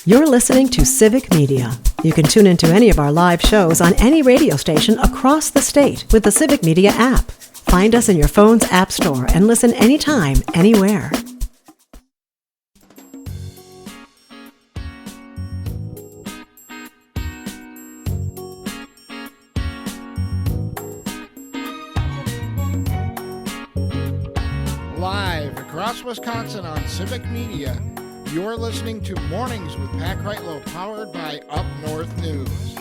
You're listening to Civic Media. You can tune into any of our live shows on any radio station across the state with the Civic Media app. Find us in your phone's app store and listen anytime, anywhere. Live across Wisconsin on Civic Media, you're listening to Mornings with Pat Kreitlow, powered by Up North News.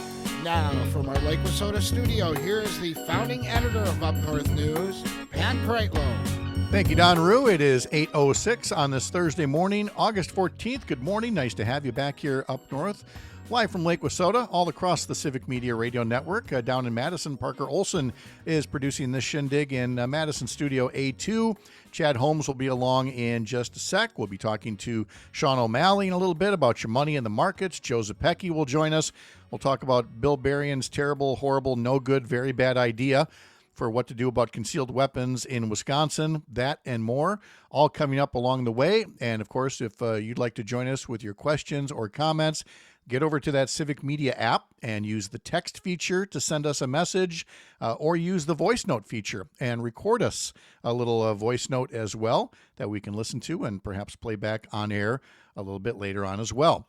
Now, from our Lake Wissota studio, here is the founding editor of Up North News, Pat Kreitlow. Thank you, Don Rue. It is 8:06 on this Thursday morning, August 14th. Good morning. Nice to have you back here up north. Live from Lake Wissota, all across the Civic Media Radio Network. Down in Madison, Parker Olson is producing this shindig in Madison Studio A2. Chad Holmes will be along in just a sec. We'll be talking to Sean O'Malley in a little bit about your money in the markets. Joe Zepecki will join us. We'll talk about Bill Berrien's terrible, horrible, no good, very bad idea for what to do about concealed weapons in Wisconsin. That and more, all coming up along the way. And, of course, if you'd like to join us with your questions or comments, get over to that Civic Media app and use the text feature to send us a message, or use the voice note feature and record us a little voice note as well that we can listen to and perhaps play back on air a little bit later on as well.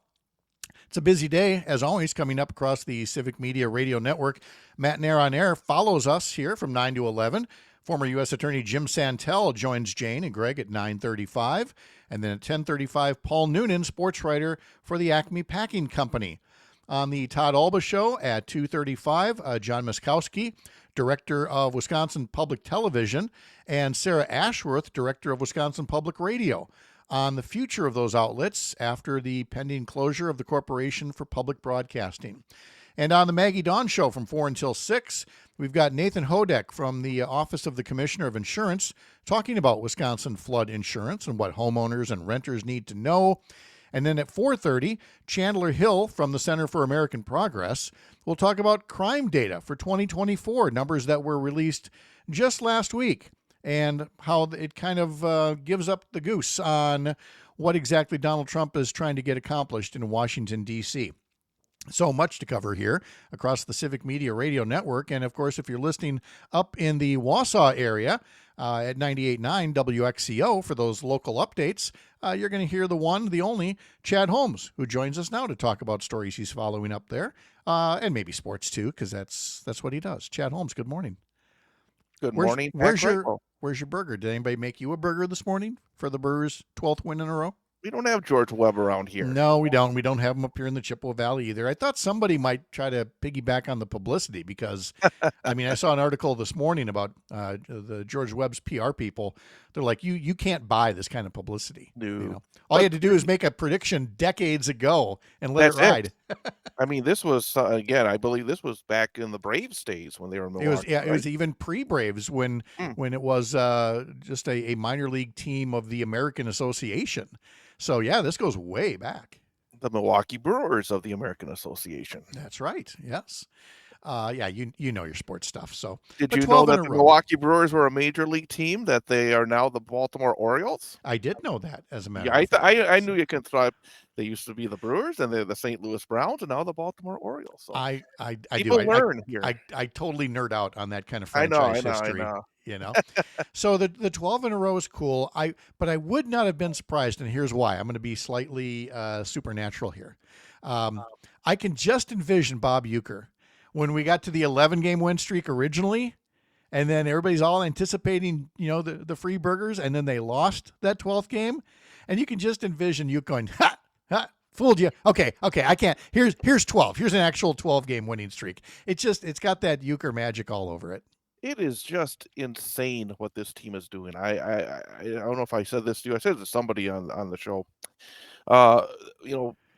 It's a busy day, as always, coming up across the Civic Media Radio Network. Matt Nair on Air follows us here from 9 to 11. Former U.S. Attorney Jim Santel joins Jane and Greg at 9:35. And then at 10:35, Paul Noonan, sports writer for the Acme Packing Company. On the Todd Alba Show at 2:35, John Miskowski, director of Wisconsin Public Television, and Sarah Ashworth, director of Wisconsin Public Radio, on the future of those outlets after the pending closure of the Corporation for Public Broadcasting. And on the Maggie Dawn Show from 4 until 6, we've got Nathan Hodek from the Office of the Commissioner of Insurance talking about Wisconsin flood insurance and what homeowners and renters need to know. And then at 4:30, Chandler Hill from the Center for American Progress will talk about crime data for 2024, numbers that were released just last week, and how it kind of gives up the goose on what exactly Donald Trump is trying to get accomplished in Washington, D.C. So much to cover here across the Civic Media Radio Network. And, of course, if you're listening up in the Wausau area at 98.9 WXCO for those local updates, you're going to hear the one, the only, Chad Holmes, who joins us now to talk about stories he's following up there, and maybe sports, too, because that's what he does. Chad Holmes, good morning. Good morning. Where's your burger? Did anybody make you a burger this morning for the Brewers' 12th win in a row? We don't have George Webb around here. No, we don't. We don't have him up here in the Chippewa Valley either. I thought somebody might try to piggyback on the publicity because, I mean, I saw an article this morning about the George Webb's PR people. They're like, you can't buy this kind of publicity. No. You know? All you had to do is make a prediction decades ago and let it ride. I mean, this was, again, I believe this was back in the Braves days when they were in Milwaukee. It was even pre-Braves when it was just a minor league team of the American Association. So, yeah, this goes way back. The Milwaukee Brewers of the American Association. That's right. Yes. Yeah, you know your sports stuff. So, did you know that the Milwaukee Brewers were a major league team, that they are now the Baltimore Orioles? I did know that, as a matter of fact. I knew you can throw. They used to be the Brewers, and they're the St. Louis Browns, and now the Baltimore Orioles. So I people do. learn here. I totally nerd out on that kind of franchise history. I know. You know, so the 12 in a row is cool. But I would not have been surprised, and here's why. I'm going to be slightly supernatural here. I can just envision Bob Uecker when we got to the 11-game win streak originally, and then everybody's all anticipating, the free burgers, and then they lost that 12th game, and you can just envision you going, ha, fooled you. Okay, I can't. Here's 12. Here's an actual 12-game winning streak. It's got that Uecker magic all over it. It is just insane what this team is doing. I don't know if I said this to you. I said it to somebody on the show.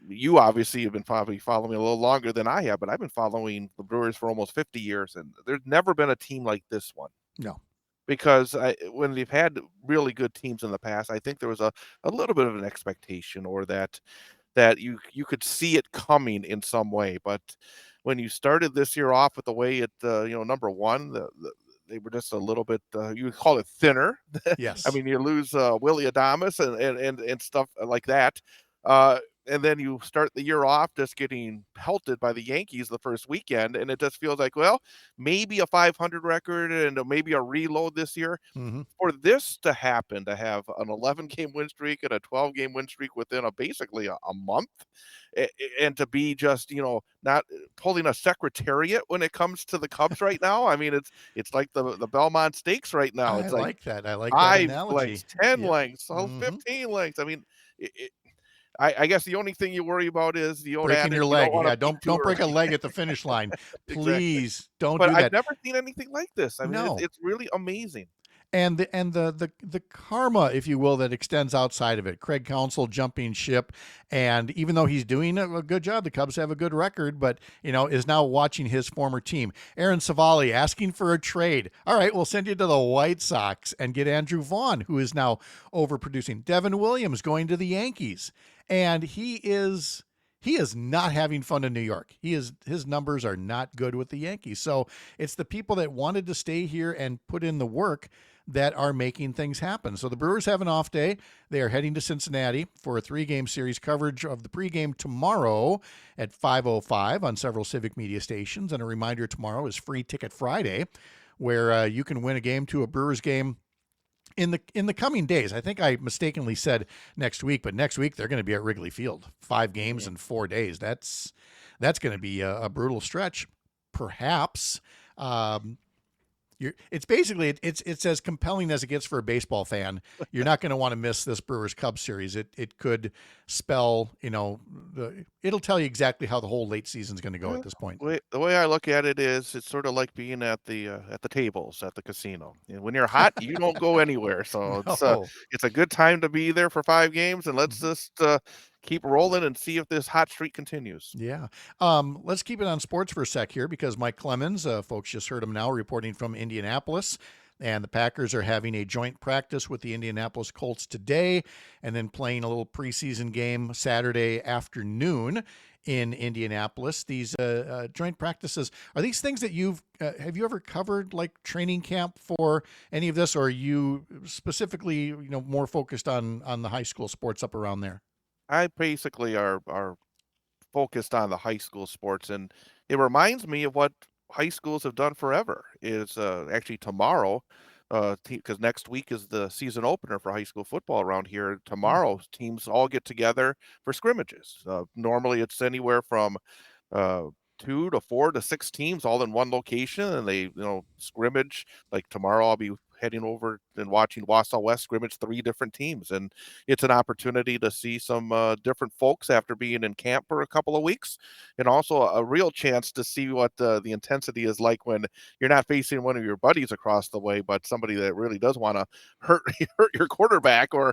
You obviously have been probably following me a little longer than I have, but I've been following the Brewers for almost 50 years, and there's never been a team like this one. No. Because when they've had really good teams in the past, I think there was a little bit of an expectation, or that you could see it coming in some way. But when you started this year off with the way it, number one, they were just a little bit, you call it thinner. Yes. I mean, you lose Willie Adames and stuff like that. and then you start the year off just getting pelted by the Yankees the first weekend, and it just feels like, well, maybe a 500 record and maybe a reload this year. Mm-hmm. For this to happen, to have an 11-game win streak and a 12-game win streak within basically a month, and to be just, not pulling a secretariat when it comes to the Cubs right now. I mean, it's like the Belmont Stakes right now. I It's like like that. I like that 5 analogy. lengths, 10 Yep. lengths, Mhm. 15 lengths. I mean, I guess the only thing you worry about is the old Breaking adage, your you don't leg. wanna Yeah, peak don't too break a early. leg at the finish line. Exactly. Please don't But do I've that. never seen anything like this. I mean, No. it's really amazing. And the karma, if you will, that extends outside of it. Craig Counsell jumping ship, and even though he's doing a good job, the Cubs have a good record, but is now watching his former team. Aaron Savali asking for a trade. All right, we'll send you to the White Sox and get Andrew Vaughn, who is now overproducing. Devin Williams going to the Yankees, and he is not having fun in New York. His numbers are not good with the Yankees. So it's the people that wanted to stay here and put in the work that are making things happen. So the Brewers have an off day. They are heading to Cincinnati for a 3-game series. Coverage of the pregame tomorrow at 5:05 on several Civic Media stations. And a reminder, tomorrow is Free Ticket Friday, where you can win a game to a Brewers game in the coming days. I think I mistakenly said next week, but next week they're going to be at Wrigley Field. 5 games in 4 days. That's going to be a brutal stretch, perhaps. It's basically it's as compelling as it gets for a baseball fan. You're not going to want to miss this Brewers Cubs series. It could spell, it'll tell you exactly how the whole late season's going to go at this point. The way I look at it is, it's sort of like being at the tables at the casino. And when you're hot, you don't go anywhere. So No. it's a good time to be there for 5 games, and let's just keep rolling and see if this hot streak continues. Yeah. Let's keep it on sports for a sec here, because Mike Clemens, folks just heard him now reporting from Indianapolis, and the Packers are having a joint practice with the Indianapolis Colts today, and then playing a little preseason game Saturday afternoon in Indianapolis. These joint practices, are these things that have you ever covered, like training camp for any of this, or are you specifically, more focused on the high school sports up around there? I basically are focused on the high school sports, and it reminds me of what high schools have done forever. Is actually tomorrow, because next week is the season opener for high school football around here. Tomorrow, teams all get together for scrimmages. Normally, it's anywhere from 2 to 4 to 6 teams all in one location, and they scrimmage. Like tomorrow, I'll be heading over and watching Wausau West scrimmage 3 different teams, and it's an opportunity to see some different folks after being in camp for a couple of weeks, and also a real chance to see what the intensity is like when you're not facing one of your buddies across the way, but somebody that really does want to hurt your quarterback, or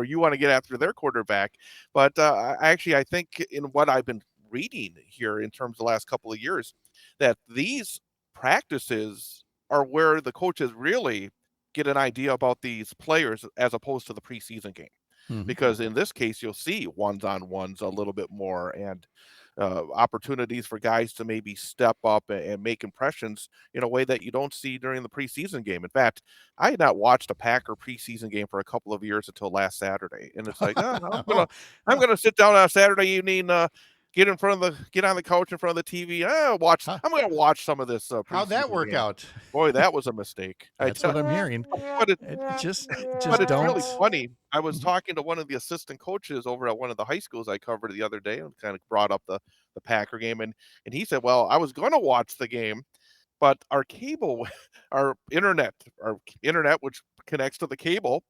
you want to get after their quarterback. But I think in what I've been reading here in terms of the last couple of years, that these practices are where the coaches really get an idea about these players, as opposed to the preseason game. Mhm. Because in this case, you'll see ones-on-ones a little bit more, and opportunities for guys to maybe step up and make impressions in a way that you don't see during the preseason game. In fact, I had not watched a Packer preseason game for a couple of years until last Saturday, and it's like, I'm gonna sit down on a Saturday evening, get on the couch in front of the TV. I'm going to watch some of this. How'd that work game. out? Boy, that was a mistake. That's what I'm hearing. But It just it's don't. really funny. I was Mhm. talking to one of the assistant coaches over at one of the high schools I covered the other day, and kind of brought up the Packer game, and he said, "Well, I was going to watch the game, but our cable, our internet, which connects to the cable,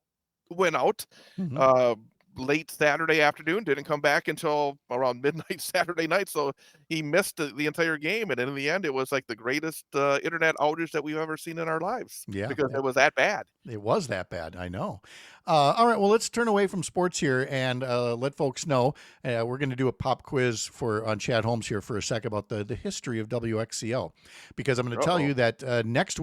went out." Mhm. Late Saturday afternoon, didn't come back until around midnight Saturday night, so he missed the entire game, and in the end, it was like the greatest internet outage that we've ever seen in our lives, Yeah. because it was that bad. It was that bad. I know. All right. Well, let's turn away from sports here and let folks know. We're going to do a pop quiz on Chad Holmes here for a sec about the history of WXCO, because I'm going to tell you that next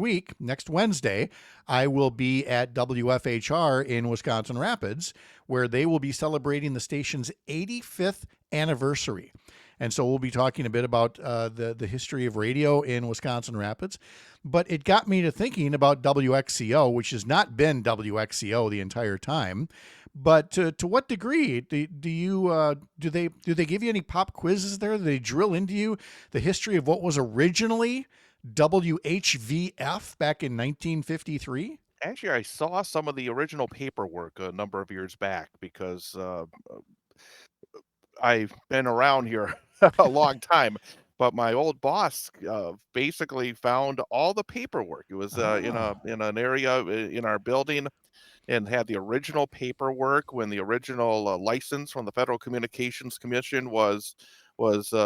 Wednesday, I will be at WFHR in Wisconsin Rapids, where they will be celebrating the station's 85th anniversary. And so we'll be talking a bit about the history of radio in Wisconsin Rapids. But it got me to thinking about WXCO, which has not been WXCO the entire time, But to what degree do you do they give you any pop quizzes there? Do they drill into you the history of what was originally WHVF back in 1953? Actually, I saw some of the original paperwork a number of years back because I've been around here a long time. But my old boss basically found all the paperwork. It was Ah, in an area in our building, and had the original paperwork when the original license from the Federal Communications Commission was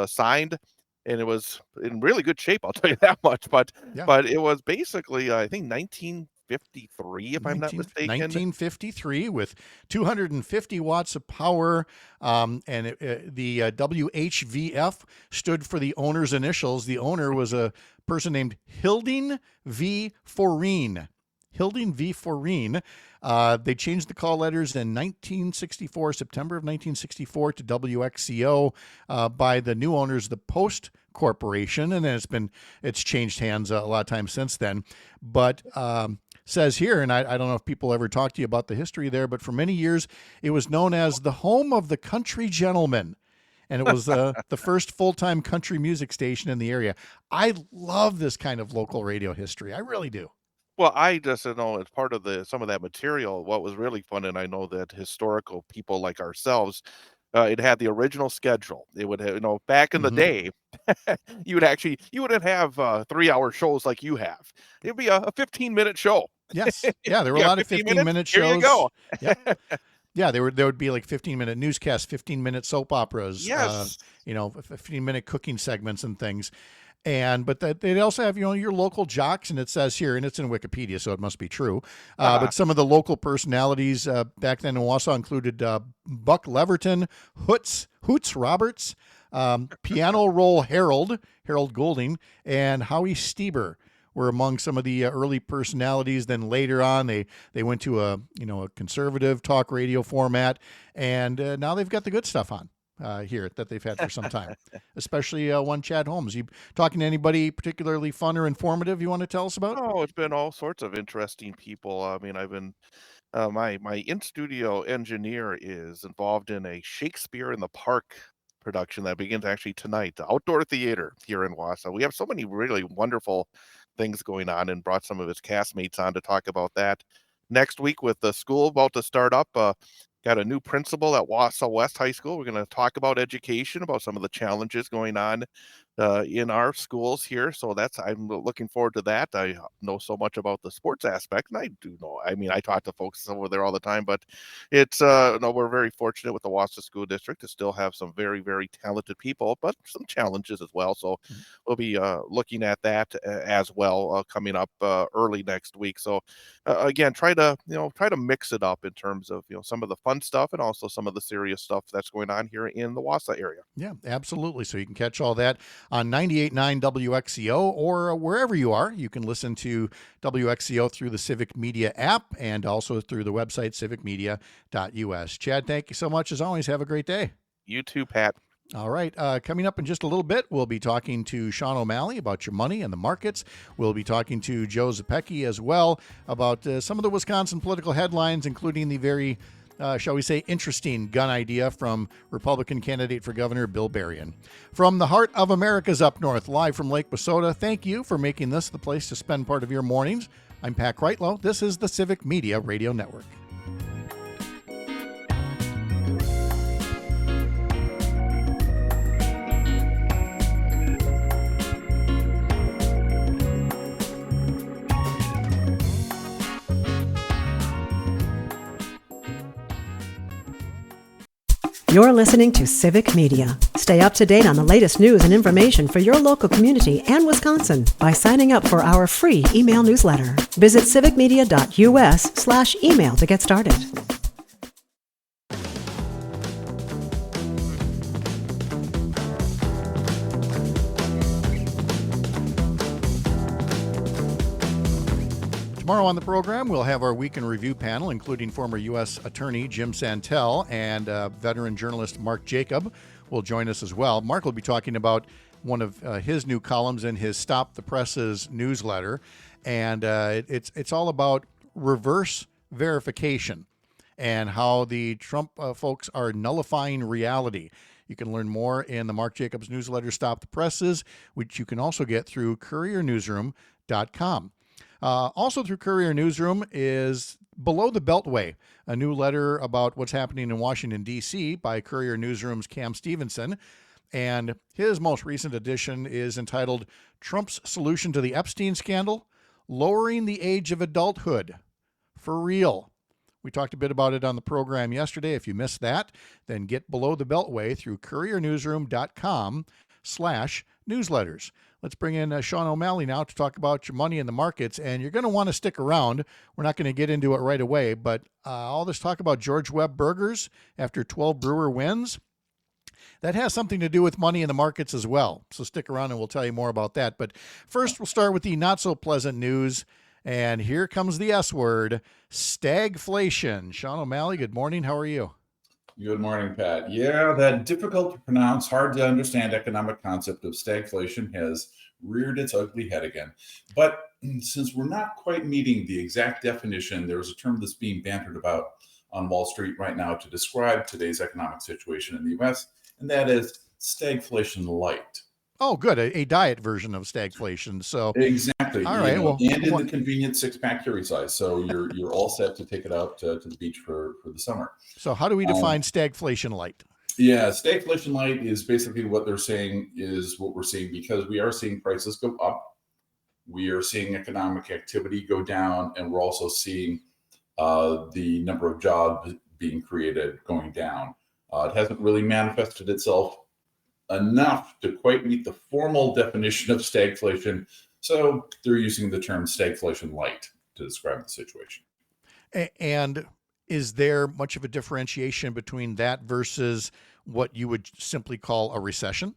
signed, and it was in really good shape. I'll tell you that much. yeah. But it was basically I think 1953, if I'm not mistaken. 1953 with 250 watts of power. The WHVF stood for the owner's initials. The owner was a person named Hilding V. Foreen. Hilding V. Foreen. They changed the call letters in 1964, September of 1964, to WXCO by the new owners, the Post Corporation, and then it's changed hands a lot of times since then. But says here, and I don't know if people ever talked to you about the history there, but for many years it was known as the home of the country gentleman. And it was the first full-time country music station in the area. I love this kind of local radio history. I really do. Well, I just know as part of some of that material, what was really fun, and I know that historical people like ourselves, it had the original schedule. It would have, back in the Hmm. day, you wouldn't have 3-hour shows like you have. It'd be a 15-minute show. Yes. Yeah, there were You a got lot of 15 minutes? 15-minute Here you shows. go. Yep. Yeah, there would be like 15-minute newscasts, 15-minute soap operas, Yes. 15-minute cooking segments and things. But they'd also have, your local jocks, and it says here, and it's in Wikipedia, so it must be true. But some of the local personalities back then in Wausau included Buck Leverton, Hoots Roberts, Piano Roll Harold Golding, and Howie Stieber were among some of the early personalities. Then later on, they went to a conservative talk radio format, and now they've got the good stuff on here that they've had for some time, especially one Chad Holmes. You talking to anybody particularly fun or informative you want to tell us about? Oh, it's been all sorts of interesting people. I mean, I've been my in-studio engineer is involved in a Shakespeare in the Park production that begins actually tonight, the outdoor theater here in Wausau. We have so many really wonderful things going on, and brought some of his castmates on to talk about that. Next week, with the school about to start up, got a new principal at Wausau West High School. We're going to talk about education, about some of the challenges going on in our schools here. So I'm looking forward to that. I know so much about the sports aspect, and I do know. I mean, I talk to folks over there all the time, but it's no, we're very fortunate with the Wausau School District to still have some very, very talented people, but some challenges as well. So we'll be looking at that as well coming up early next week. So again, try to mix it up in terms of some of the fun stuff and also some of the serious stuff that's going on here in the Wausau area. Yeah, absolutely. So you can catch all that on 98.9 WXCO or wherever you are. You can listen to WXCO through the Civic Media app and also through the website civicmedia.us. Chad, thank you so much. As always, have a great day. You too, Pat. All right. Coming up in just a little bit, we'll be talking to Sean O'Malley about your money and the markets. We'll be talking to Joe Zepecki as well about some of the Wisconsin political headlines, including the very shall we say, interesting gun idea from Republican candidate for governor Bill Berrien. From the heart of America's up north, live from Lake Wissota, thank you for making this the place to spend part of your mornings. I'm Pat Kreitlow. This is the Civic Media Radio Network. You're listening to Civic Media. Stay up to date on the latest news and information for your local community and Wisconsin by signing up for our free email newsletter. Visit civicmedia.us/email to get started. Tomorrow on the program, we'll have our Week in Review panel, including former U.S. Attorney Jim Santel and veteran journalist Mark Jacob will join us as well. Mark will be talking about one of his new columns in his Stop the Presses newsletter, and it's all about reverse verification. and how the Trump folks are nullifying reality. You can learn more in the Mark Jacobs newsletter, Stop the Presses, which you can also get through couriernewsroom.com. Also through Courier Newsroom is Below the Beltway, a new letter about what's happening in Washington, D.C. by Courier Newsroom's Cam Stevenson. And his most recent edition is entitled Trump's Solution to the Epstein Scandal, Lowering the Age of Adulthood. For real. We talked a bit about it on the program yesterday. If you missed that, then get Below the Beltway through couriernewsroom.com/newsletters. Let's bring in Sean O'Malley now to talk about your money in the markets. And you're going to want to stick around. We're not going to get into it right away, but all this talk about George Webb burgers after 12 Brewer wins, that has something to do with money in the markets as well. So stick around and we'll tell you more about that. But first, we'll start with the not so pleasant news. And here comes the S word, stagflation. Sean O'Malley, good morning. How are you? Good morning, Pat. Yeah, that difficult to pronounce, hard to understand economic concept of stagflation has reared its ugly head again. But since we're not quite meeting the exact definition, there's a term that's being bantered about on Wall Street right now to describe today's economic situation in the U.S., and that is stagflation light. Oh, good. A diet version of stagflation. So exactly. All right. Well, and in the convenient 6-pack carry size. So you're all set to take it out to the beach for the summer. So how do we define stagflation light? Yeah, stagflation light is basically what they're saying is what we're seeing, because we are seeing prices go up. We are seeing economic activity go down, and we're also seeing the number of jobs being created going down. It hasn't really manifested itself enough to quite meet the formal definition of stagflation. So they're using the term stagflation light to describe the situation. And is there much of a differentiation between that versus what you would simply call a recession?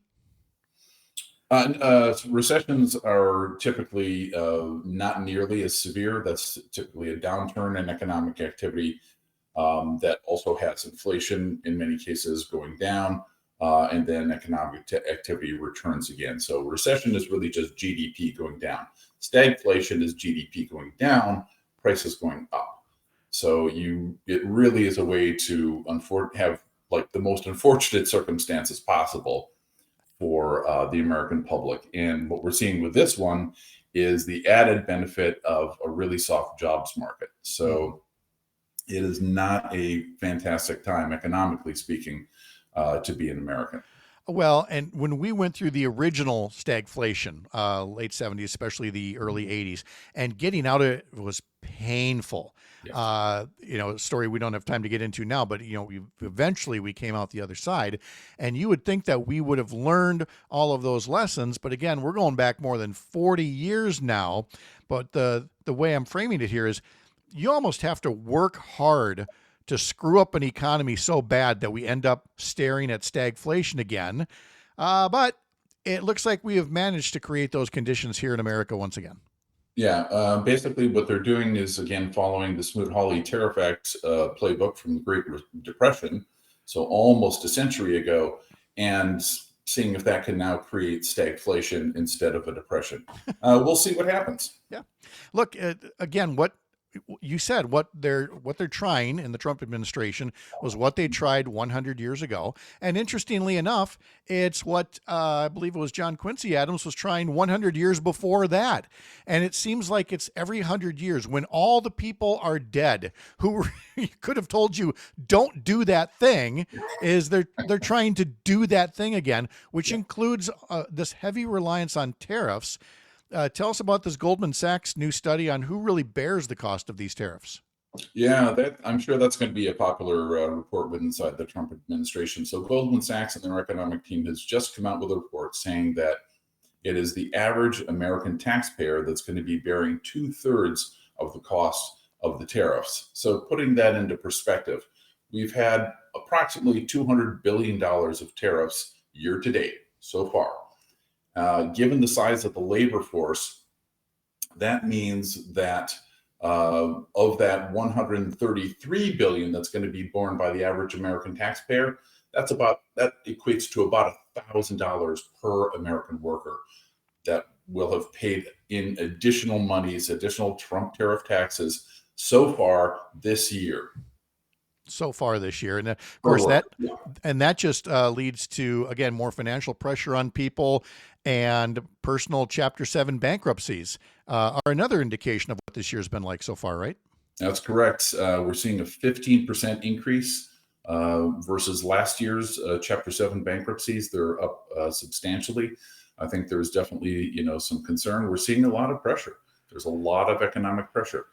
Recessions are typically not nearly as severe. That's typically a downturn in economic activity that also has inflation in many cases going down. And then economic activity returns again. So recession is really just GDP going down. Stagflation is GDP going down, prices going up. So it really is a way to have like the most unfortunate circumstances possible for the American public. And what we're seeing with this one is the added benefit of a really soft jobs market. So it is not a fantastic time, economically speaking, to be an American. Well, and when we went through the original stagflation, late 70s, especially the early 80s, and getting out of it was painful. Yeah. A story we don't have time to get into now, but, eventually we came out the other side, and you would think that we would have learned all of those lessons. But again, we're going back more than 40 years now. But the way I'm framing it here is you almost have to work hard to screw up an economy so bad that we end up staring at stagflation again. But it looks like we have managed to create those conditions here in America once again. Yeah, basically what they're doing is, again, following the Smoot-Hawley Tariff Act playbook from the Great Depression, so almost a century ago, and seeing if that can now create stagflation instead of a depression. We'll see what happens. Yeah. Look, again, what you said, what they're trying in the Trump administration was what they tried 100 years ago. And interestingly enough, it's what I believe it was John Quincy Adams was trying 100 years before that. And it seems like it's every 100 years when all the people are dead who could have told you don't do that thing, is they're trying to do that thing again, which includes this heavy reliance on tariffs. Tell us about this Goldman Sachs new study on who really bears the cost of these tariffs. Yeah, I'm sure that's going to be a popular report inside the Trump administration. So Goldman Sachs and their economic team has just come out with a report saying that it is the average American taxpayer that's going to be bearing 2/3 of the cost of the tariffs. So putting that into perspective, we've had approximately $200 billion of tariffs year to date so far. Given the size of the labor force, that means that of that $133 billion that's going to be borne by the average American taxpayer, that equates to about $1,000 per American worker that will have paid in additional monies, additional Trump tariff taxes so far this year. so far this year. And of course that just leads to, again, more financial pressure on people, and personal Chapter 7 bankruptcies are another indication of what this year's been like so far, right? That's correct. We're seeing a 15% increase versus last year's Chapter 7 bankruptcies. They're up substantially. I think there's definitely, some concern. We're seeing a lot of pressure. There's a lot of economic pressure.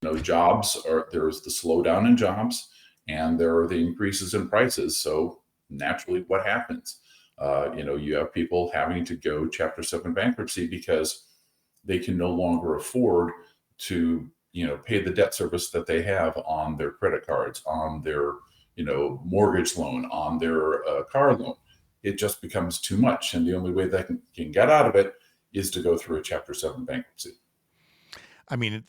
There's the slowdown in jobs, and there are the increases in prices. So naturally, what happens? You have people having to go Chapter 7 bankruptcy because they can no longer afford to, pay the debt service that they have on their credit cards, on their, mortgage loan, on their car loan. It just becomes too much. And the only way they can get out of it is to go through a Chapter 7 bankruptcy. I mean,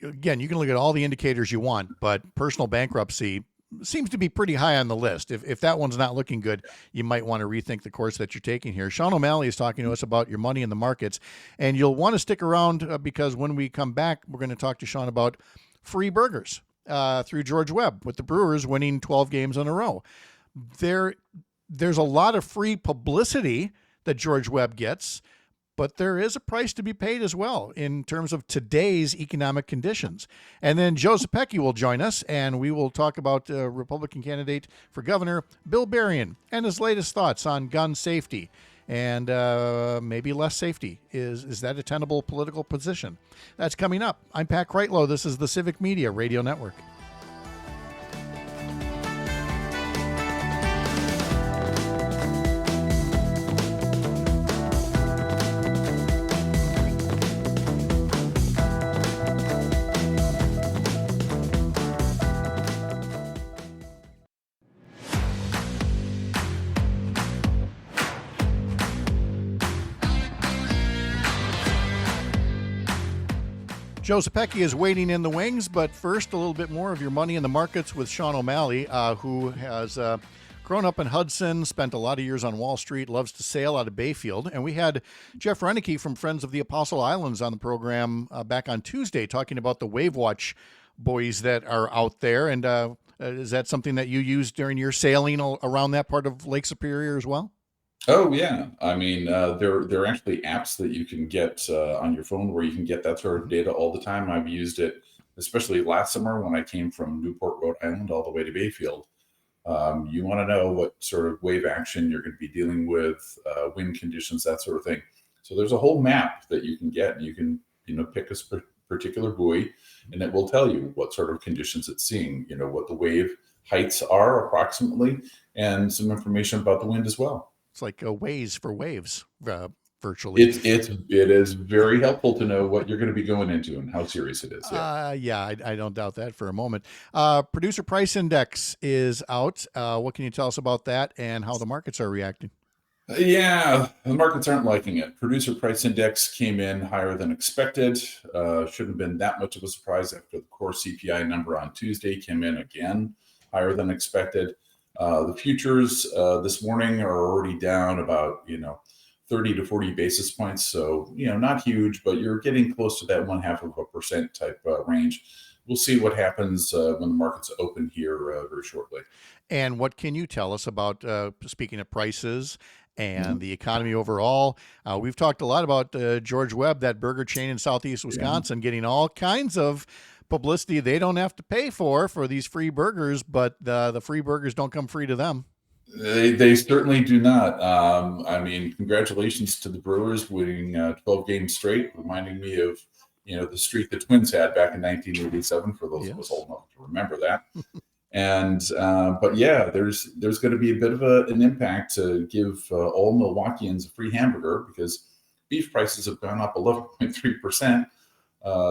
again, you can look at all the indicators you want, but personal bankruptcy seems to be pretty high on the list. If that one's not looking good, you might want to rethink the course that you're taking here. Sean O'Malley is talking to us about your money in the markets, and you'll want to stick around because when we come back, we're going to talk to Sean about free burgers through George Webb, with the Brewers winning 12 games in a row. There's a lot of free publicity that George Webb gets, but there is a price to be paid as well in terms of today's economic conditions. And then Joe Zepecki will join us, and we will talk about Republican candidate for governor, Bill Berrien, and his latest thoughts on gun safety and maybe less safety. Is that a tenable political position? That's coming up. I'm Pat Kreitlow. This is the Civic Media Radio Network. Joe Zepecki is waiting in the wings, but first, a little bit more of your money in the markets with Sean O'Malley, who has grown up in Hudson, spent a lot of years on Wall Street, loves to sail out of Bayfield. And we had Jeff Renicky from Friends of the Apostle Islands on the program back on Tuesday talking about the Wave Watch buoys that are out there. And is that something that you use during your sailing around that part of Lake Superior as well? Oh yeah, I mean, there are actually apps that you can get on your phone where you can get that sort of data all the time. I've used it, especially last summer when I came from Newport, Rhode Island, all the way to Bayfield. You want to know what sort of wave action you're going to be dealing with, wind conditions, that sort of thing. So there's a whole map that you can get, and you can pick a particular buoy, and it will tell you what sort of conditions it's seeing, what the wave heights are approximately, and some information about the wind as well. It's like a Waze for waves, virtually. It is very helpful to know what you're going to be going into and how serious it is. Yeah, I don't doubt that for a moment. Producer Price Index is out. What can you tell us about that and how the markets are reacting? Yeah, the markets aren't liking it. Producer Price Index came in higher than expected. Shouldn't have been that much of a surprise after the core CPI number on Tuesday came in again higher than expected. The futures this morning are already down about 30 to 40 basis points. So not huge, but you're getting close to that 0.5% type range. We'll see what happens when the markets open here very shortly. And what can you tell us about speaking of prices and the economy overall? We've talked a lot about George Webb, that burger chain in Southeast Wisconsin, getting all kinds of publicity they don't have to pay for these free burgers, but the free burgers don't come free to them. They certainly do not. I mean, congratulations to the Brewers winning 12 games straight, reminding me of the streak the Twins had back in 1987, for those of us old enough to remember that. And but yeah, there's going to be a bit of an impact to give all Milwaukeeans a free hamburger, because beef prices have gone up 11.3%.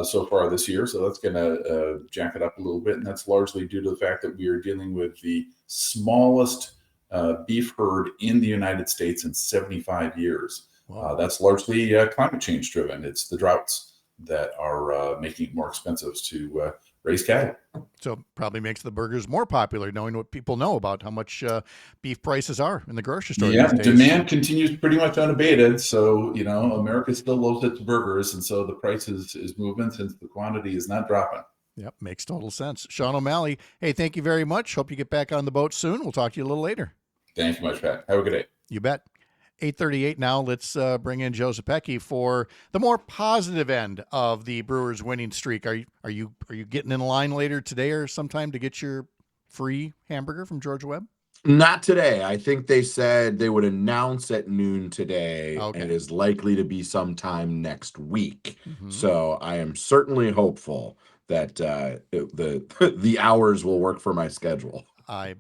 So far this year. So that's going to jack it up a little bit. And that's largely due to the fact that we are dealing with the smallest beef herd in the United States in 75 years. Wow. That's largely climate change driven. It's the droughts that are making it more expensive to raise cattle. So probably makes the burgers more popular, knowing what people know about how much beef prices are in the grocery store. Yeah, demand continues pretty much unabated. So, America still loves its burgers. And so the price is moving since the quantity is not dropping. Yep, makes total sense. Sean O'Malley, hey, thank you very much. Hope you get back on the boat soon. We'll talk to you a little later. Thanks much, Pat. Have a good day. You bet. 8:38 now. Let's bring in Joe Zepecki for the more positive end of the Brewers winning streak. Are you getting in line later today or sometime to get your free hamburger from George Webb? Not today. I think they said they would announce at noon today, Okay. and it is likely to be sometime next week. Mm-hmm. So I am certainly hopeful that the hours will work for my schedule. I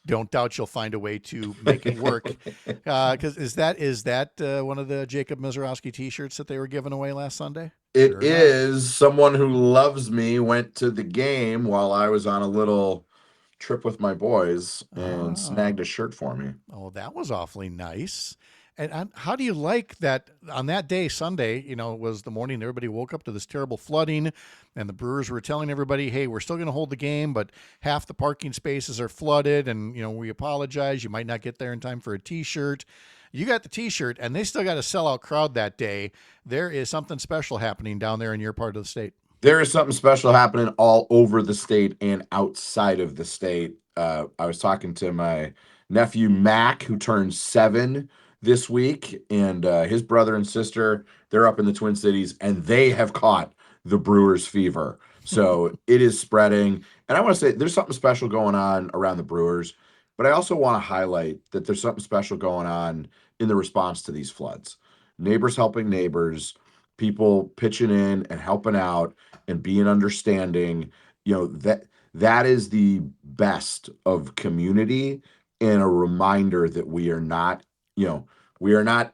don't doubt you'll find a way to make it work. Because is that one of the Jacob Mizorowski T-shirts that they were giving away last Sunday? It is. Someone who loves me went to the game while I was on a little trip with my boys and snagged a shirt for me. Oh, that was awfully nice. And how do you like that on that day, Sunday, was the morning everybody woke up to this terrible flooding and the Brewers were telling everybody, hey, we're still going to hold the game, but half the parking spaces are flooded and, we apologize. You might not get there in time for a T-shirt. You got the T-shirt and they still got a sellout crowd that day. There is something special happening down there in your part of the state. There is something special happening all over the state and outside of the state. I was talking to my nephew, Mac, who turned 7 this week, and his brother and sister, they're up in the Twin Cities, and they have caught the Brewers fever. So it is spreading. And I want to say there's something special going on around the Brewers, but I also want to highlight that there's something special going on in the response to these floods. Neighbors helping neighbors, people pitching in and helping out and being understanding, that is the best of community and a reminder that we are not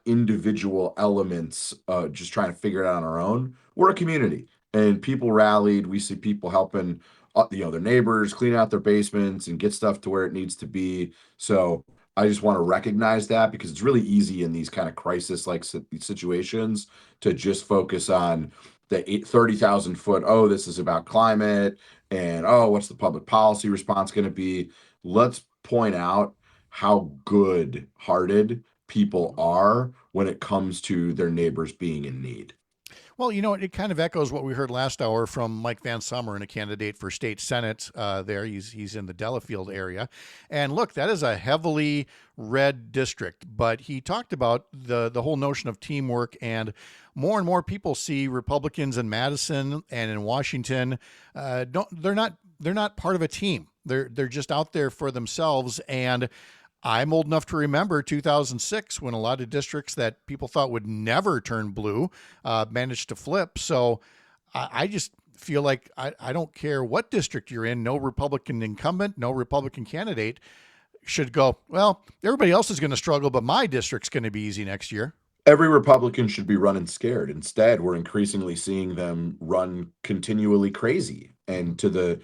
individual elements just trying to figure it out on our own. We're a community and people rallied. We see people helping their neighbors clean out their basements and get stuff to where it needs to be. So I just want to recognize that because it's really easy in these kind of crisis-like situations to just focus on the 30,000 foot, this is about climate, and what's the public policy response going to be? Let's point out how good-hearted people are when it comes to their neighbors being in need. Well, it kind of echoes what we heard last hour from Mike Van Sumeren, a candidate for state senate there. He's in the Delafield area. And look, that is a heavily red district, but he talked about the whole notion of teamwork, and more people see Republicans in Madison and in Washington. They're not part of a team. They're just out there for themselves. And I'm old enough to remember 2006 when a lot of districts that people thought would never turn blue managed to flip. So I just feel like I don't care what district you're in, no Republican incumbent, no Republican candidate should go, well, everybody else is going to struggle, but my district's going to be easy next year. Every Republican should be running scared. Instead, we're increasingly seeing them run continually crazy and to the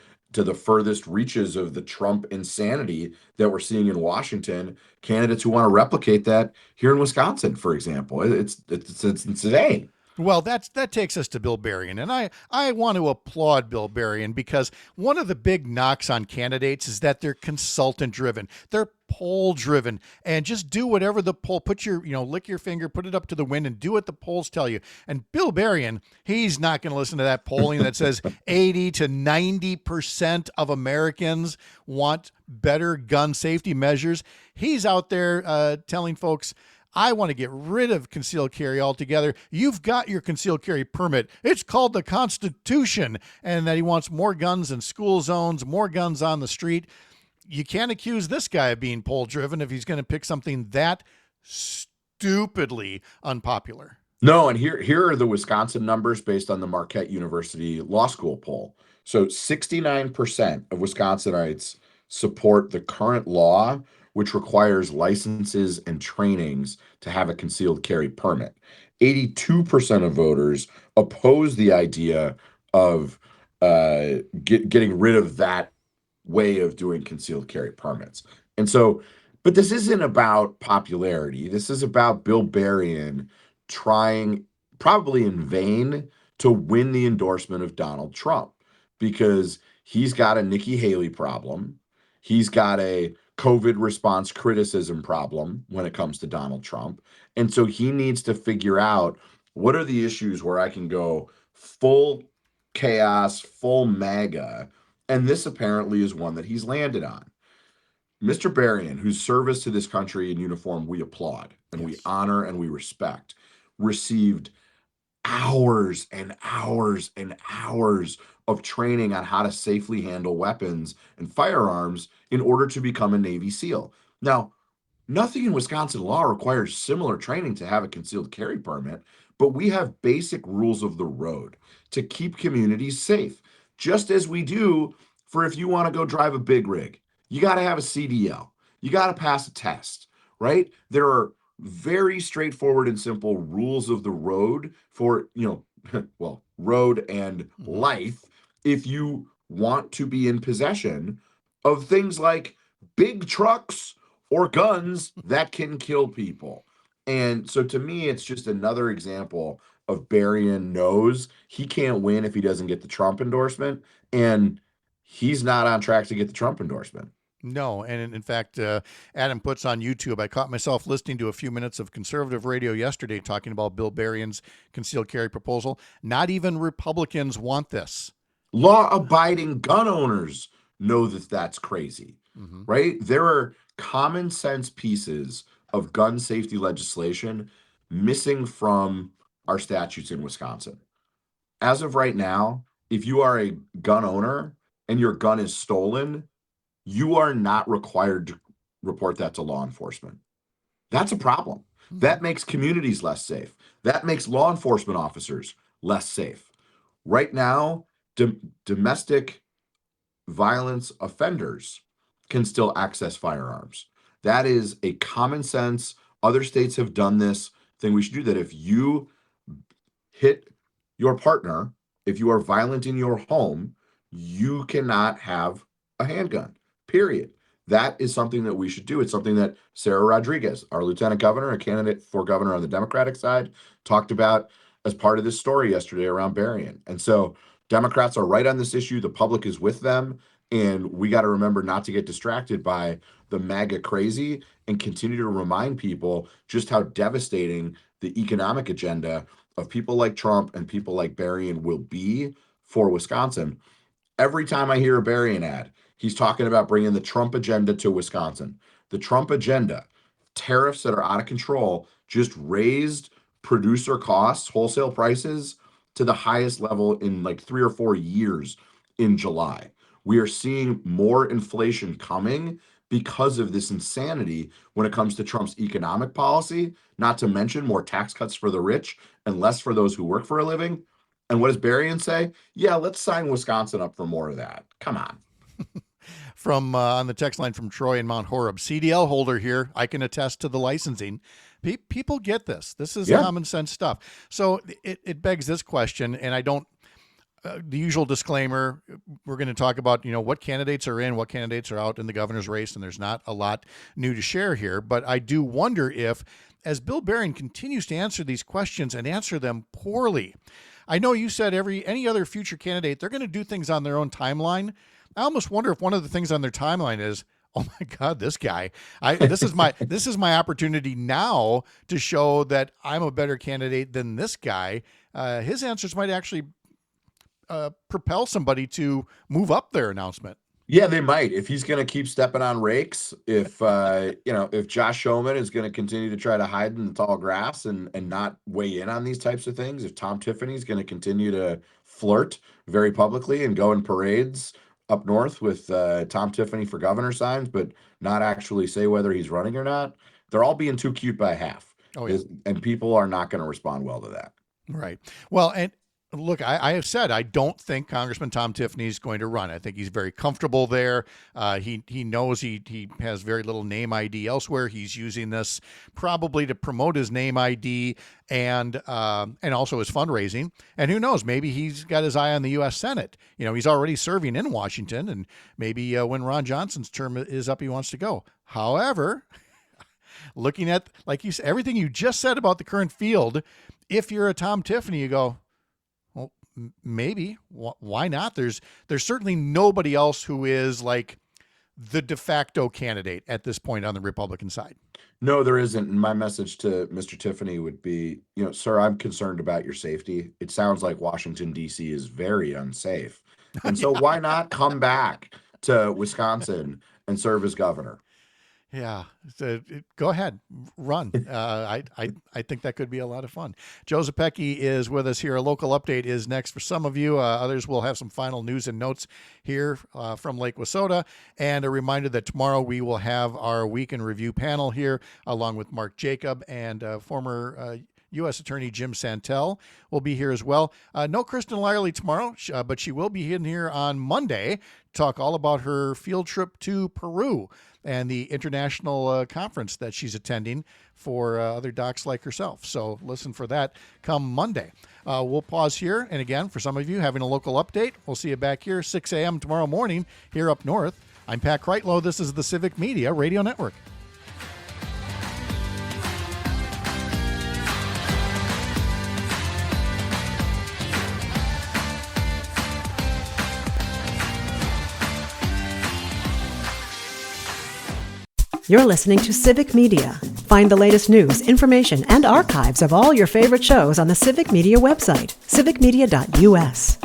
furthest reaches of the Trump insanity that we're seeing in Washington, candidates who want to replicate that here in Wisconsin, for example. It's insane. Well, that takes us to Bill Berrien, and I want to applaud Bill Berrien because one of the big knocks on candidates is that they're consultant-driven, they're poll-driven, and just do whatever the poll. Put your lick your finger, put it up to the wind, and do what the polls tell you. And Bill Berrien, he's not going to listen to that polling that says 80 to 90% of Americans want better gun safety measures. He's out there telling folks, I want to get rid of concealed carry altogether. You've got your concealed carry permit. It's called the Constitution. And that he wants more guns in school zones, more guns on the street. You can't accuse this guy of being poll-driven if he's going to pick something that stupidly unpopular. No, and here are the Wisconsin numbers based on the Marquette University Law School poll. So 69% of Wisconsinites support the current law, which requires licenses and trainings to have a concealed carry permit. 82% of voters oppose the idea of getting rid of that way of doing concealed carry permits. And so, but this isn't about popularity. This is about Bill Berrien trying, probably in vain, to win the endorsement of Donald Trump because he's got a Nikki Haley problem. He's got a COVID response criticism problem when it comes to Donald Trump. And so he needs to figure out what are the issues where I can go full chaos, full MAGA. And this apparently is one that he's landed on. Mr. Berrien, whose service to this country in uniform we applaud and we honor and we respect, received hours and hours and hours of training on how to safely handle weapons and firearms in order to become a Navy SEAL. Now, nothing in Wisconsin law requires similar training to have a concealed carry permit, but we have basic rules of the road to keep communities safe, just as we do for if you want to go drive a big rig. You got to have a CDL. You got to pass a test, right? There are very straightforward and simple rules of the road for, well, road and life if you want to be in possession of things like big trucks or guns that can kill people. And so to me, it's just another example of Berrien knows he can't win if he doesn't get the Trump endorsement, and he's not on track to get the Trump endorsement. No, and in fact, Adam puts on YouTube, I caught myself listening to a few minutes of conservative radio yesterday talking about Bill Berrien's concealed carry proposal. Not even Republicans want this. Law-abiding gun owners know that that's crazy, right? There are common sense pieces of gun safety legislation missing from our statutes in Wisconsin. As of right now, if you are a gun owner and your gun is stolen, you are not required to report that to law enforcement. That's a problem. That makes communities less safe. That makes law enforcement officers less safe. Right now, domestic violence offenders can still access firearms. That is a common sense. Other states have done this thing. We should do that. If you hit your partner, if you are violent in your home, you cannot have a handgun, period. That is something that we should do. It's something that Sarah Rodriguez, our lieutenant governor, a candidate for governor on the Democratic side, talked about as part of this story yesterday around Berrien. And so Democrats are right on this issue. The public is with them. And we got to remember not to get distracted by the MAGA crazy and continue to remind people just how devastating the economic agenda of people like Trump and people like Berrien will be for Wisconsin. Every time I hear a Berrien ad, he's talking about bringing the Trump agenda to Wisconsin. The Trump agenda, tariffs that are out of control, just raised producer costs, wholesale prices to the highest level in like 3 or 4 years in July. We are seeing more inflation coming because of this insanity when it comes to Trump's economic policy, not to mention more tax cuts for the rich and less for those who work for a living. And what does Berrien say? Yeah, let's sign Wisconsin up for more of that. Come on. From on the text line from Troy in Mount Horeb, CDL holder here. I can attest to the licensing. People get this. This is common sense stuff. So it begs this question, and I don't, the usual disclaimer, we're going to talk about, what candidates are in, what candidates are out in the governor's race, and there's not a lot new to share here. But I do wonder if, as Bill Berrien continues to answer these questions and answer them poorly, I know you said any other future candidate, they're going to do things on their own timeline. I almost wonder if one of the things on their timeline is, oh my God, this guy, this is my opportunity now to show that I'm a better candidate than this guy. His answers might actually propel somebody to move up their announcement. Yeah, they might. If he's going to keep stepping on rakes, if Josh Schoeman is going to continue to try to hide in the tall grass and not weigh in on these types of things, if Tom Tiffany is going to continue to flirt very publicly and go in parades up north with Tom Tiffany for governor signs, but not actually say whether he's running or not, they're all being too cute by half. Oh, yeah. And people are not going to respond well to that. Right. Well, and look, I have said I don't think Congressman Tom Tiffany is going to run. I think he's very comfortable there. He knows he has very little name ID elsewhere. He's using this probably to promote his name ID and also his fundraising. And who knows? Maybe he's got his eye on the U.S. Senate. He's already serving in Washington, and maybe when Ron Johnson's term is up, he wants to go. However, looking at, like you said, everything you just said about the current field, if you're a Tom Tiffany, you go, well, maybe. Why not? There's certainly nobody else who is like the de facto candidate at this point on the Republican side. No, there isn't. And my message to Mr. Tiffany would be, sir, I'm concerned about your safety. It sounds like Washington, D.C. is very unsafe. And so why not come back to Wisconsin and serve as governor? Yeah, so go ahead, run. I think that could be a lot of fun. Joe Zepecki is with us here. A local update is next for some of you. Others will have some final news and notes here from Lake Wissota. And a reminder that tomorrow we will have our Week in Review panel here, along with Mark Jacob and former U.S. Attorney Jim Santel will be here as well. No Kristen Lyerly tomorrow, but she will be in here on Monday to talk all about her field trip to Peru and the international conference that she's attending for other docs like herself. So listen for that come Monday. We'll pause here. And again, for some of you having a local update, we'll see you back here 6 a.m. tomorrow morning here up north. I'm Pat Kreitlow. This is the Civic Media Radio Network. You're listening to Civic Media. Find the latest news, information, and archives of all your favorite shows on the Civic Media website, civicmedia.us.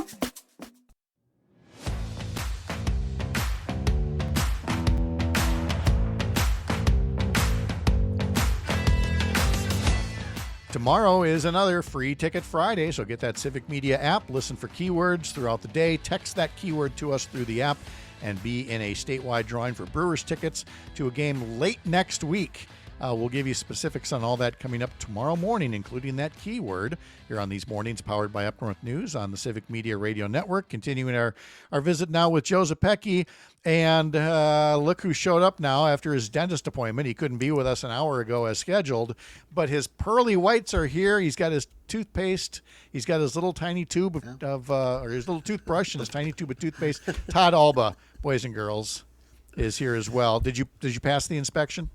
Tomorrow is another Free Ticket Friday, so get that Civic Media app, listen for keywords throughout the day, text that keyword to us through the app, and be in a statewide drawing for Brewers tickets to a game late next week. We'll give you specifics on all that coming up tomorrow morning, including that keyword here on these mornings powered by Up North News on the Civic Media Radio Network. Continuing our visit now with Joe Zepecki. And look who showed up now after his dentist appointment. He couldn't be with us an hour ago as scheduled, but his pearly whites are here. He's got his toothpaste. He's got his little tiny tube or his little toothbrush and his tiny tube of toothpaste. Todd Alba, boys and girls, is here as well. Did you pass the inspection?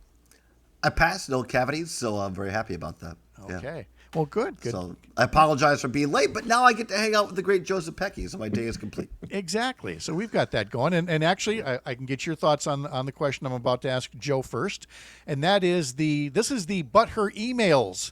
I passed, no cavities, so I'm very happy about that. Okay. Yeah. Well, good. So I apologize for being late, but now I get to hang out with the great Joe Zepecki, so my day is complete. Exactly. So we've got that going. And actually, I can get your thoughts on the question I'm about to ask Joe first. And that is this is the But Her Emails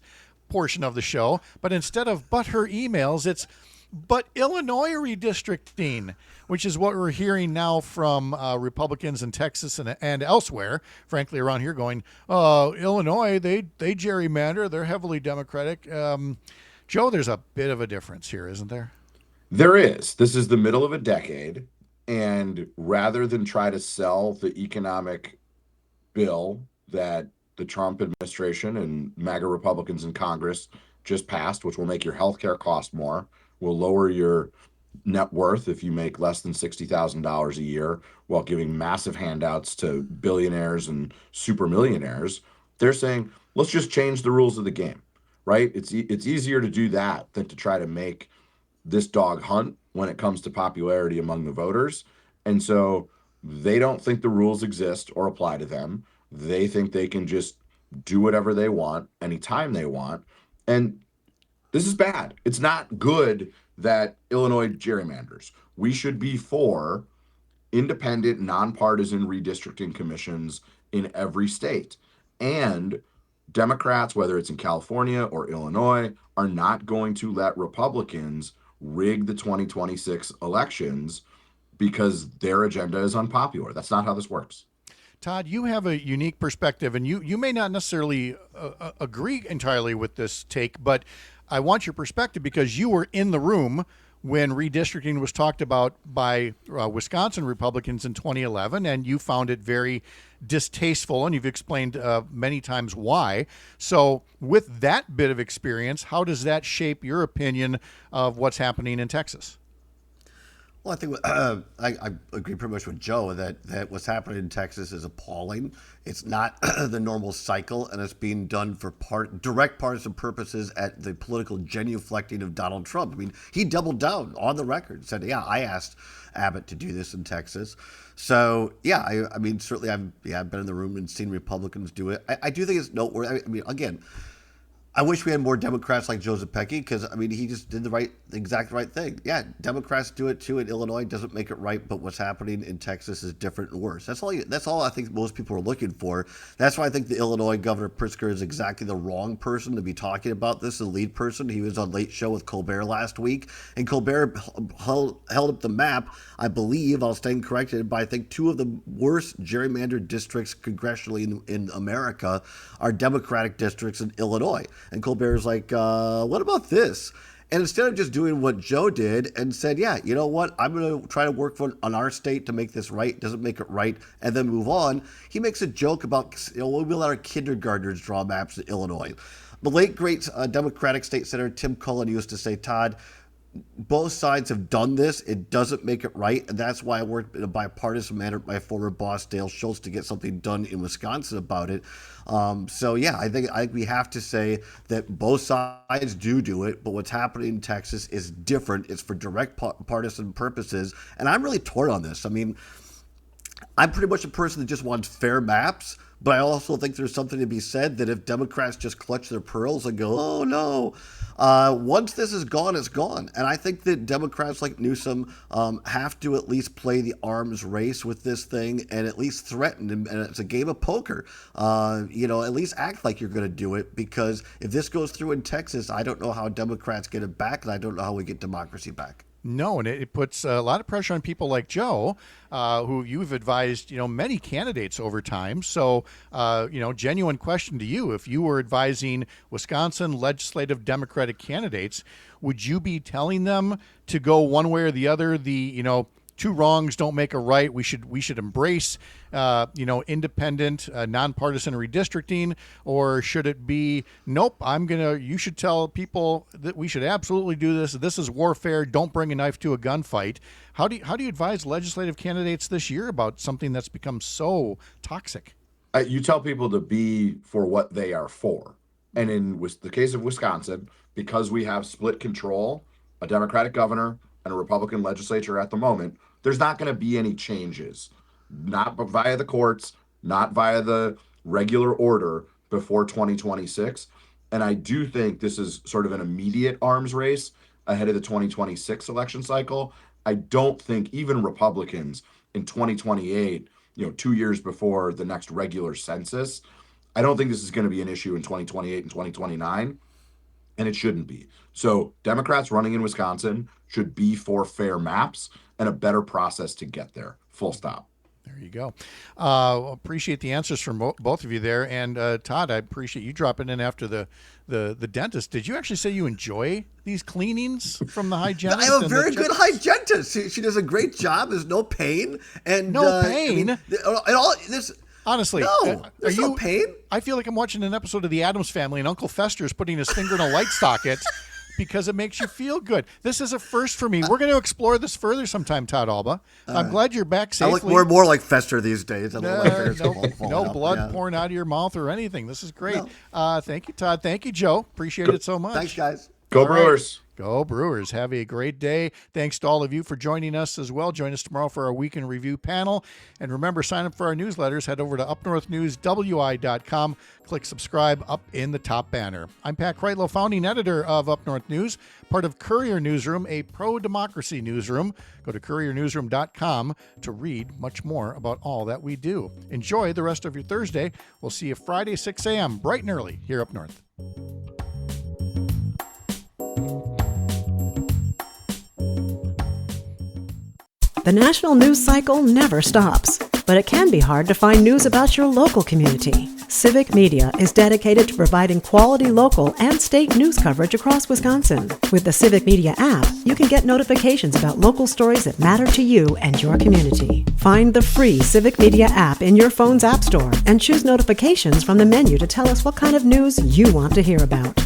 portion of the show. But instead of But Her Emails, it's But Illinois Redistricting, which is what we're hearing now from Republicans in Texas and elsewhere, frankly, around here going, Illinois, they gerrymander. They're heavily Democratic. Joe, there's a bit of a difference here, isn't there? There is. This is the middle of a decade. And rather than try to sell the economic bill that the Trump administration and MAGA Republicans in Congress just passed, which will make your health care cost more, will lower your net worth if you make less than $60,000 a year, while giving massive handouts to billionaires and super millionaires, they're saying, let's just change the rules of the game, right? It's easier to do that than to try to make this dog hunt when it comes to popularity among the voters. And so they don't think the rules exist or apply to them. They think they can just do whatever they want anytime they want. And this is bad. It's not good that Illinois gerrymanders. We should be for independent, nonpartisan redistricting commissions in every state. And Democrats, whether it's in California or Illinois, are not going to let Republicans rig the 2026 elections because their agenda is unpopular. That's not how this works. Todd, you have a unique perspective, and you may not necessarily agree entirely with this take, but I want your perspective because you were in the room when redistricting was talked about by Wisconsin Republicans in 2011, and you found it very distasteful, and you've explained many times why. So with that bit of experience, how does that shape your opinion of what's happening in Texas? Well, I think I agree pretty much with Joe that what's happening in Texas is appalling. It's not the normal cycle, and it's being done for direct partisan purposes at the political genuflecting of Donald Trump. I mean, he doubled down on the record and said, yeah, I asked Abbott to do this in Texas. So, yeah, I mean, certainly I've been in the room and seen Republicans do it. I do think it's noteworthy. I mean, again, I wish we had more Democrats like Joseph Pecky because, I mean, he just did the exact right thing. Yeah, Democrats do it too in Illinois. Doesn't make it right, but what's happening in Texas is different and worse. That's all I think most people are looking for. That's why I think the Illinois Governor Pritzker is exactly the wrong person to be talking about this, the lead person. He was on Late Show with Colbert last week, and Colbert held up the map, I believe, I'll stand corrected, by I think 2 of the worst gerrymandered districts congressionally in America are Democratic districts in Illinois. And Colbert's like, what about this? And instead of just doing what Joe did and said, yeah, you know what, I'm going to try to work on our state to make this right, doesn't make it right, and then move on, he makes a joke about, we'll let our kindergartners draw maps in Illinois. The late, great Democratic State Senator Tim Cullen used to say, Todd, both sides have done this. It doesn't make it right. And that's why I worked in a bipartisan manner with my former boss, Dale Schultz, to get something done in Wisconsin about it. So, yeah, I think we have to say that both sides do it. But what's happening in Texas is different. It's for direct partisan purposes. And I'm really torn on this. I mean, I'm pretty much a person that just wants fair maps. But I also think there's something to be said that if Democrats just clutch their pearls and go, oh, no, once this is gone, it's gone. And I think that Democrats like Newsom have to at least play the arms race with this thing and at least threaten. And it's a game of poker. At least act like you're going to do it, because if this goes through in Texas, I don't know how Democrats get it back, and I don't know how we get democracy back. No, and it puts a lot of pressure on people like Joe, who you've advised, many candidates over time. So, genuine question to you. If you were advising Wisconsin legislative Democratic candidates, would you be telling them to go one way or the other? Two wrongs don't make a right. We should embrace, independent, nonpartisan redistricting, or should it be, nope, you should tell people that we should absolutely do this. This is warfare. Don't bring a knife to a gunfight. How do you advise legislative candidates this year about something that's become so toxic? You tell people to be for what they are for. And in the case of Wisconsin, because we have split control, a Democratic governor and a Republican legislature at the moment, there's not going to be any changes, not via the courts, not via the regular order before 2026. And I do think this is sort of an immediate arms race ahead of the 2026 election cycle. I don't think even Republicans in 2028, 2 years before the next regular census, I don't think this is going to be an issue in 2028 and 2029. And it shouldn't be. So Democrats running in Wisconsin should be for fair maps and a better process to get there. Full stop. There you go. Appreciate the answers from both of you there. And Todd, I appreciate you dropping in after the dentist. Did you actually say you enjoy these cleanings from the hygienist? I have a very good hygienist. She does a great job. There's no pain. And no pain? Honestly, no, there's no pain. I feel like I'm watching an episode of The Addams Family and Uncle Fester's putting his finger in a light socket because it makes you feel good. This is a first for me. We're going to explore this further sometime, Todd Alba. I'm glad you're back safely. I look more and more like Fester these days. No blood pouring out of your mouth or anything. This is great. No. Thank you, Todd. Thank you, Joe. Appreciate it so much. Thanks, guys. Go Brewers. Go Brewers. Have a great day. Thanks to all of you for joining us as well. Join us tomorrow for our Week in Review panel. And remember, sign up for our newsletters. Head over to upnorthnewswi.com. Click subscribe up in the top banner. I'm Pat Kreitlow, founding editor of Up North News, part of Courier Newsroom, a pro-democracy newsroom. Go to couriernewsroom.com to read much more about all that we do. Enjoy the rest of your Thursday. We'll see you Friday, 6 a.m., bright and early here up north. The national news cycle never stops, but it can be hard to find news about your local community. Civic Media is dedicated to providing quality local and state news coverage across Wisconsin. With the Civic Media app, you can get notifications about local stories that matter to you and your community. Find the free Civic Media app in your phone's app store and choose notifications from the menu to tell us what kind of news you want to hear about.